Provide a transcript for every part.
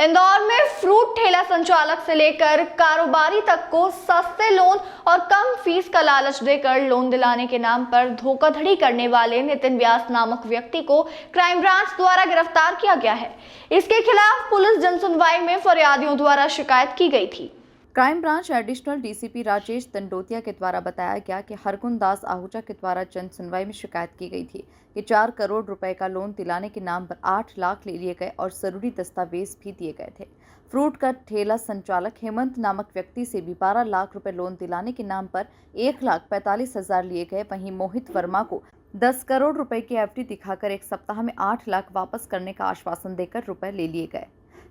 इंदौर में फ्रूट ठेला संचालक से लेकर कारोबारी तक को सस्ते लोन और कम फीस का लालच देकर लोन दिलाने के नाम पर धोखाधड़ी करने वाले नितिन व्यास नामक व्यक्ति को क्राइम ब्रांच द्वारा गिरफ्तार किया गया है। इसके खिलाफ पुलिस जनसुनवाई में फरियादियों द्वारा शिकायत की गई थी। Crime branch additional DCP Rajesh Dandotiya के द्वारा बताया गया कि हरगुन दास आहूजा के द्वारा जन सुनवाई में शिकायत की गई थी कि 4 करोड़ रुपए का लोन दिलाने के नाम पर 8 लाख ले लिए गए और जरूरी दस्तावेज भी दिए गए थे। फ्रूट का ठेला संचालक हेमंत नामक व्यक्ति से भी 12 लाख रुपए लोन दिलाने के नाम पर 1,45,000 लिए गए। वहीं मोहित वर्मा को 10 करोड़ रुपए की एफडी दिखाकर एक सप्ताह में 8 लाख वापस करने का आश्वासन देकर रुपए ले लिए गए।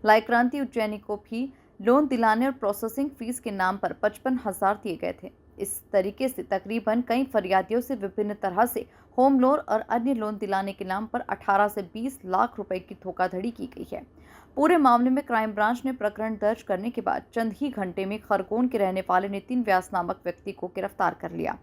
लाइक क्रांति उज्जैनी को भी लोन दिलाने और प्रोसेसिंग फीस के नाम पर 55,000 दिए गए थे। इस तरीके से तकरीबन कई फरियादियों से विभिन्न तरह से होम लोन और अन्य लोन दिलाने के नाम पर 18 से 20 लाख रुपए की धोखाधड़ी की गई है। पूरे मामले में क्राइम ब्रांच ने प्रकरण दर्ज करने के बाद चंद ही घंटे में खरगोन के रहने वाले नितिन व्यास नामक व्यक्ति को गिरफ्तार कर लिया,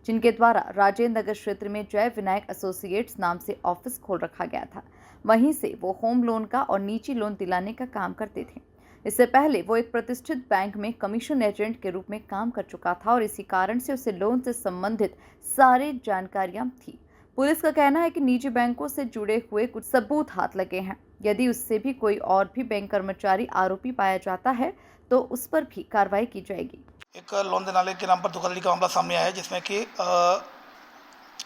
जिनके द्वारा राजेंद्र नगर क्षेत्र में जय विनायक एसोसिएट्स नाम से ऑफिस खोल रखा गया था। वहीं से वो होम लोन का और निजी लोन दिलाने का काम करते थे। इससे पहले वो एक प्रतिष्ठित बैंक में कमीशन एजेंट के रूप में काम कर चुका था और इसी कारण से उसे लोन से संबंधित सारी जानकारियां थी। पुलिस का कहना है कि निजी बैंकों से जुड़े हुए कुछ सबूत हाथ लगे हैं। यदि उससे भी कोई और भी बैंक कर्मचारी आरोपी पाया जाता है तो उस पर भी कार्रवाई की जाएगी। एक लोन दिलाने के नाम पर धोखाधड़ी का मामला सामने आया है, जिसमें कि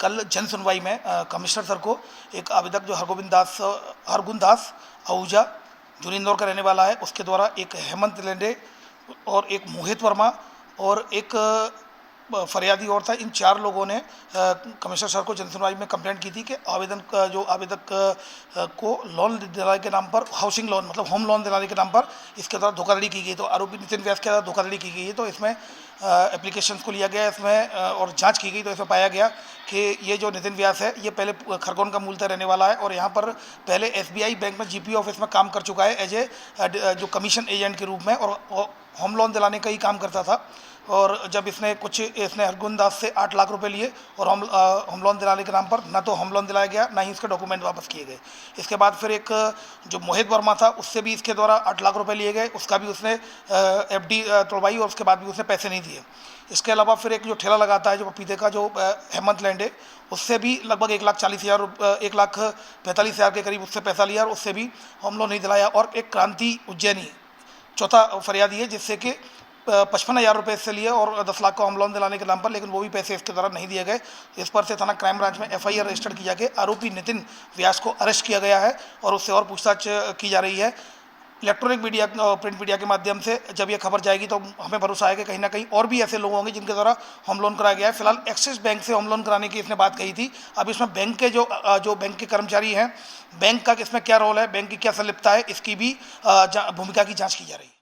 कल जन सुनवाई में कमिश्नर सर को एक आवेदक जो हरगुन दास आहूजा जो इंदौर का रहने वाला है, उसके द्वारा एक हेमंत लेंडे और एक मोहित वर्मा और एक फरियादी और था, इन 4 लोगों ने कमिश्नर सर को जनसुनवाई में कंप्लेंट की थी कि आवेदक को लोन दिलाने के नाम पर हाउसिंग लोन मतलब होम लोन दिलाने के नाम पर इसके द्वारा धोखाधड़ी की गई। तो आरोपी नितिन व्यास के द्वारा धोखाधड़ी की गई है। तो इसमें एप्लीकेशंस को लिया गया इसमें और जांच की गई। तो इसमें पाया गया कि ये जो नितिन व्यास है ये पहले खरगोन का मूलतः रहने वाला है और यहाँ पर पहले SBI बैंक में GP ऑफिस में काम कर चुका है एज ए जो कमीशन एजेंट के रूप में, और होम लोन दिलाने का ही काम करता था। और जब इसने हरगुन दास से 8 लाख रुपए लिए और होम लोन दिलाने के नाम पर ना तो होम लोन दिलाया गया, ना ही इसके डॉक्यूमेंट वापस किए गए। इसके बाद फिर एक जो मोहित वर्मा था उससे भी इसके द्वारा 8 लाख रुपए लिए गए, उसका भी उसने FD तोड़वाई और उसके बाद भी उसने पैसे नहीं दिए। इसके अलावा फिर एक जो ठेला लगाता है जो पपीते का जो हेमंत लेंडे, उससे भी लगभग 1,45,000 के करीब उससे पैसा लिया और उससे भी होम लोन नहीं दिलाया। और एक क्रांति उज्जैनी चौथा फरियादी है, जिससे कि 55,000 रुपये इससे लिए और 10 लाख का होम लोन दिलाने के नाम पर, लेकिन वो भी पैसे इसके द्वारा नहीं दिए गए। इस पर से थाना क्राइम ब्रांच में FIR रजिस्टर्ड किया गया। आरोपी नितिन व्यास को अरेस्ट किया गया है और उससे और पूछताछ की जा रही है। इलेक्ट्रॉनिक मीडिया प्रिंट मीडिया के माध्यम से जब ये खबर जाएगी तो हमें भरोसा है कि कहीं ना कहीं और भी ऐसे लोग होंगे जिनके द्वारा होम लोन कराया गया है। फिलहाल एक्सिस बैंक से होम लोन कराने की इसने बात कही थी। अब इसमें बैंक के जो बैंक के कर्मचारी हैं, बैंक का इसमें क्या रोल है, बैंक की क्या संलिप्तता है, इसकी भी भूमिका की जाँच की जा रही है।